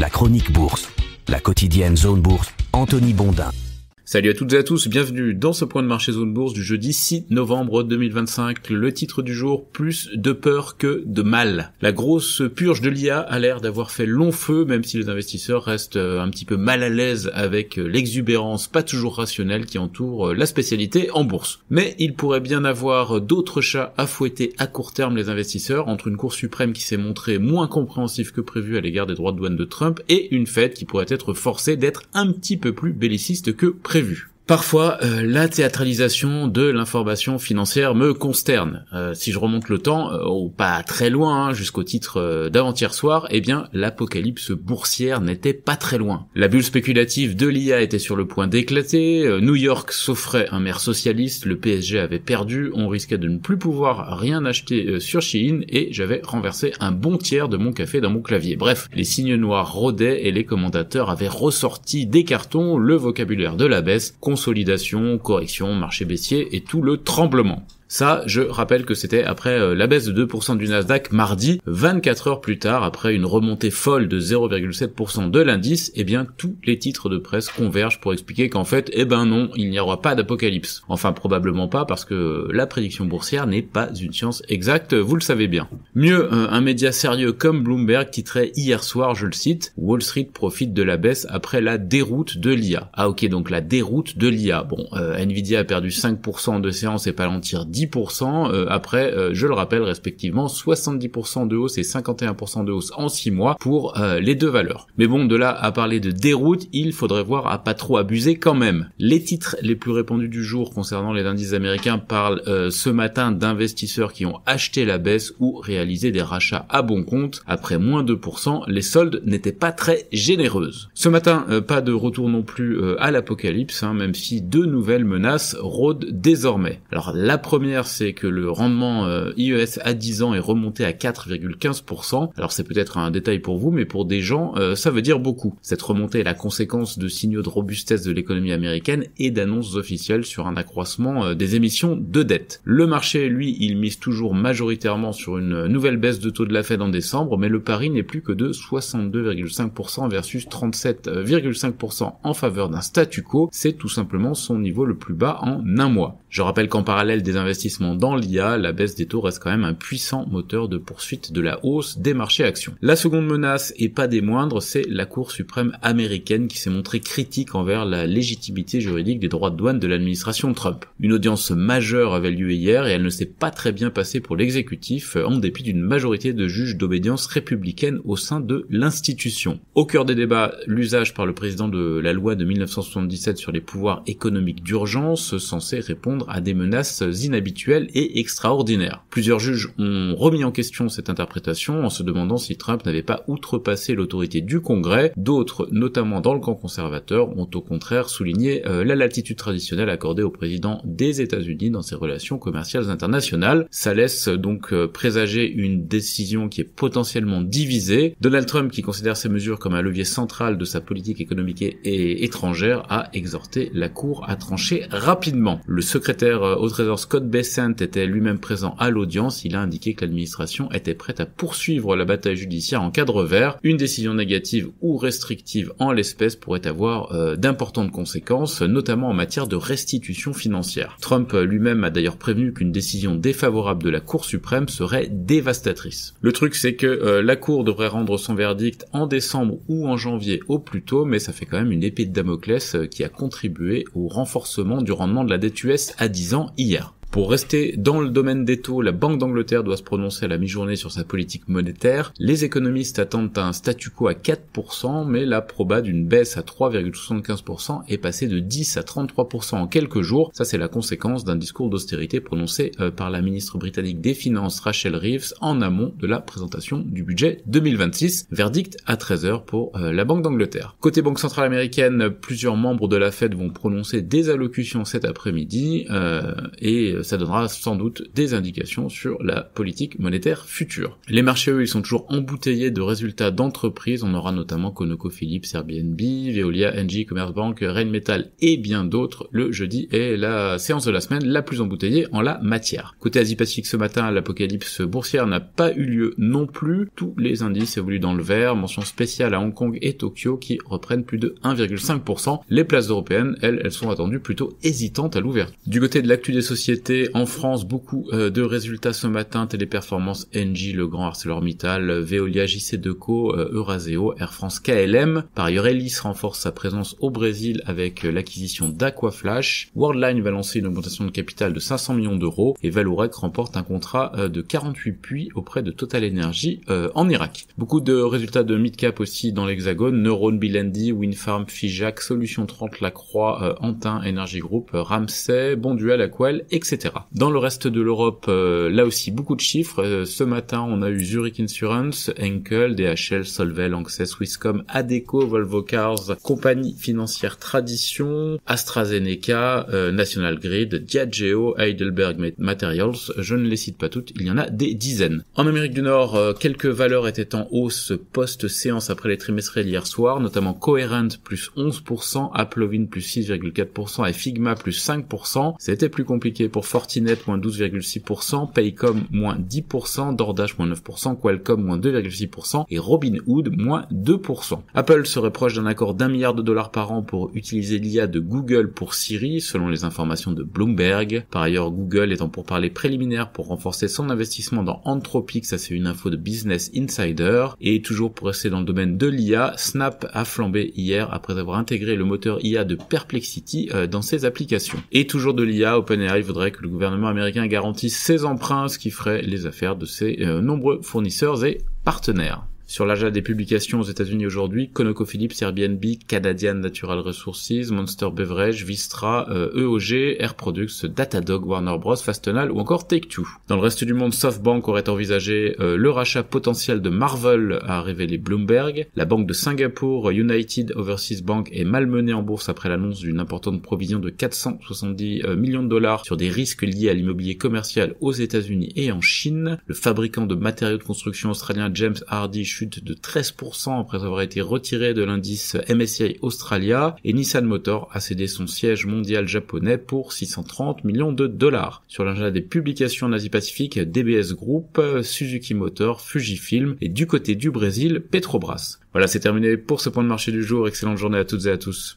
La chronique bourse, la quotidienne Zone Bourse, Anthony Bondin. Salut à toutes et à tous, bienvenue dans ce point de marché Zone Bourse du jeudi 6 novembre 2025. Le titre du jour, plus de peur que de mal. La grosse purge de l'IA a l'air d'avoir fait long feu, même si les investisseurs restent un petit peu mal à l'aise avec l'exubérance pas toujours rationnelle qui entoure la spécialité en bourse. Mais il pourrait bien avoir d'autres chats à fouetter à court terme les investisseurs, entre une Cour suprême qui s'est montrée moins compréhensive que prévu à l'égard des droits de douane de Trump et une Fed qui pourrait être forcée d'être un petit peu plus belliciste que prévu. Parfois, la théâtralisation de l'information financière me consterne. Si je remonte le temps, pas très loin, jusqu'au titre d'avant-hier soir, eh bien, l'apocalypse boursière n'était pas très loin. La bulle spéculative de l'IA était sur le point d'éclater, New York s'offrait un maire socialiste, le PSG avait perdu, on risquait de ne plus pouvoir rien acheter sur Shein, et j'avais renversé un bon tiers de mon café dans mon clavier. Bref, les signes noirs rôdaient et les commentateurs avaient ressorti des cartons le vocabulaire de la baisse, consolidation, correction, marché baissier et tout le tremblement. Ça, je rappelle que c'était après la baisse de 2% du Nasdaq mardi, 24 heures plus tard, après une remontée folle de 0,7% de l'indice, eh bien tous les titres de presse convergent pour expliquer qu'en fait, eh ben non, il n'y aura pas d'apocalypse. Enfin, probablement pas, parce que la prédiction boursière n'est pas une science exacte, vous le savez bien. Mieux, un média sérieux comme Bloomberg titrait hier soir, je le cite, Wall Street profite de la baisse après la déroute de l'IA. Ah ok, donc la déroute de l'IA. Bon, Nvidia a perdu 5% de séance et Palantir 10%, après, je le rappelle, respectivement 70% de hausse et 51% de hausse en 6 mois pour les deux valeurs. Mais bon, de là à parler de déroute, il faudrait voir à pas trop abuser quand même. Les titres les plus répandus du jour concernant les indices américains parlent ce matin d'investisseurs qui ont acheté la baisse ou réalisé des rachats à bon compte. Après moins 2%, les soldes n'étaient pas très généreuses. Ce matin, pas de retour non plus à l'apocalypse, même si deux nouvelles menaces rôdent désormais. Alors la première, c'est que le rendement IES à 10 ans est remonté à 4,15%. Alors c'est peut-être un détail pour vous, mais pour des gens, ça veut dire beaucoup. Cette remontée est la conséquence de signaux de robustesse de l'économie américaine et d'annonces officielles sur un accroissement des émissions de dette. Le marché, lui, il mise toujours majoritairement sur une nouvelle baisse de taux de la Fed en décembre, mais le pari n'est plus que de 62,5% versus 37,5% en faveur d'un statu quo. C'est tout simplement son niveau le plus bas en un mois. Je rappelle qu'en parallèle des investissements dans l'IA, la baisse des taux reste quand même un puissant moteur de poursuite de la hausse des marchés actions. La seconde menace, et pas des moindres, c'est la Cour suprême américaine qui s'est montrée critique envers la légitimité juridique des droits de douane de l'administration Trump. Une audience majeure avait lieu hier et elle ne s'est pas très bien passée pour l'exécutif, en dépit d'une majorité de juges d'obédience républicaine au sein de l'institution. Au cœur des débats, l'usage par le président de la loi de 1977 sur les pouvoirs économiques d'urgence, censé répondre à des menaces inhabituelles et extraordinaire. Plusieurs juges ont remis en question cette interprétation en se demandant si Trump n'avait pas outrepassé l'autorité du Congrès. D'autres, notamment dans le camp conservateur, ont au contraire souligné la latitude traditionnelle accordée au président des États-Unis dans ses relations commerciales internationales. Ça laisse donc présager une décision qui est potentiellement divisée. Donald Trump, qui considère ces mesures comme un levier central de sa politique économique et étrangère, a exhorté la Cour à trancher rapidement. Le secrétaire au Trésor Scott Bessent était lui-même présent à l'audience. Il a indiqué que l'administration était prête à poursuivre la bataille judiciaire en cas de revers. Une décision négative ou restrictive en l'espèce pourrait avoir d'importantes conséquences, notamment en matière de restitution financière. Trump lui-même a d'ailleurs prévenu qu'une décision défavorable de la Cour suprême serait dévastatrice. Le truc, c'est que la Cour devrait rendre son verdict en décembre ou en janvier au plus tôt, mais ça fait quand même une épée de Damoclès qui a contribué au renforcement du rendement de la dette US à 10 ans hier. Pour rester dans le domaine des taux, la Banque d'Angleterre doit se prononcer à la mi-journée sur sa politique monétaire. Les économistes attendent un statu quo à 4%, mais la proba d'une baisse à 3,75% est passée de 10 à 33% en quelques jours. Ça, c'est la conséquence d'un discours d'austérité prononcé par la ministre britannique des Finances Rachel Reeves en amont de la présentation du budget 2026. Verdict à 13h pour la Banque d'Angleterre. Côté Banque centrale américaine, plusieurs membres de la Fed vont prononcer des allocutions cet après-midi et ça donnera sans doute des indications sur la politique monétaire future. Les marchés, eux, ils sont toujours embouteillés de résultats d'entreprises. On aura notamment ConocoPhillips, Airbnb, Veolia, Engie, Commerzbank, Rheinmetall et bien d'autres. Le jeudi est la séance de la semaine la plus embouteillée en la matière. Côté Asie-Pacifique ce matin, l'apocalypse boursière n'a pas eu lieu non plus. Tous les indices évoluent dans le vert. Mention spéciale à Hong Kong et Tokyo qui reprennent plus de 1,5%. Les places européennes, elles sont attendues plutôt hésitantes à l'ouverture. Du côté de l'actu des sociétés, en France, beaucoup de résultats ce matin. Téléperformance, Engie, Legrand, ArcelorMittal, Veolia, JC2Co, Euraseo, Air France, KLM. Par ailleurs, Elis renforce sa présence au Brésil avec l'acquisition d'Aquaflash. Worldline va lancer une augmentation de capital de 500 millions d'euros et Vallourec remporte un contrat de 48 puits auprès de Total Energy en Irak. Beaucoup de résultats de mid-cap aussi dans l'Hexagone. Neuron, Bilendi, Winfarm, Figeac, Solution 30, Lacroix, Antin, Energy Group, Ramsay, Bonduel, Aquel, etc. Dans le reste de l'Europe, là aussi beaucoup de chiffres. Ce matin, on a eu Zurich Insurance, Henkel, DHL, Solvay, Lanxess, Swisscom, Adecco, Volvo Cars, Compagnie Financière Tradition, AstraZeneca, National Grid, Diageo, Heidelberg Materials, je ne les cite pas toutes, il y en a des dizaines. En Amérique du Nord, quelques valeurs étaient en hausse post-séance après les trimestriels hier soir, notamment Coherent plus 11%, Applovin plus 6,4% et Figma plus 5%. C'était plus compliqué pour Fortinet moins 12,6%, Paycom moins 10%, DoorDash moins 9%, Qualcomm moins 2,6% et Robinhood moins 2%. Apple serait proche d'un accord d'$1 milliard par an pour utiliser l'IA de Google pour Siri, selon les informations de Bloomberg. Par ailleurs, Google est en pourparlers préliminaires pour renforcer son investissement dans Anthropic, ça c'est une info de Business Insider. Et toujours pour rester dans le domaine de l'IA, Snap a flambé hier après avoir intégré le moteur IA de Perplexity dans ses applications. Et toujours de l'IA, OpenAI voudrait que le gouvernement américain garantisse ses emprunts, ce qui ferait les affaires de ses nombreux fournisseurs et partenaires. Sur l'agenda des publications aux États-Unis aujourd'hui, ConocoPhillips, Airbnb, Canadian Natural Resources, Monster Beverage, Vistra, EOG, Air Products, Datadog, Warner Bros, Fastenal ou encore Take-Two. Dans le reste du monde, SoftBank aurait envisagé le rachat potentiel de Marvel, a révélé Bloomberg. La banque de Singapour, United Overseas Bank, est malmenée en bourse après l'annonce d'une importante provision de 470 millions de dollars sur des risques liés à l'immobilier commercial aux États-Unis et en Chine. Le fabricant de matériaux de construction australien James Hardie chute de 13% après avoir été retiré de l'indice MSCI Australia, et Nissan Motor a cédé son siège mondial japonais pour 630 millions de dollars. Sur l'agenda des publications en Asie-Pacifique, DBS Group, Suzuki Motor, Fujifilm et du côté du Brésil, Petrobras. Voilà, c'est terminé pour ce point de marché du jour. Excellente journée à toutes et à tous.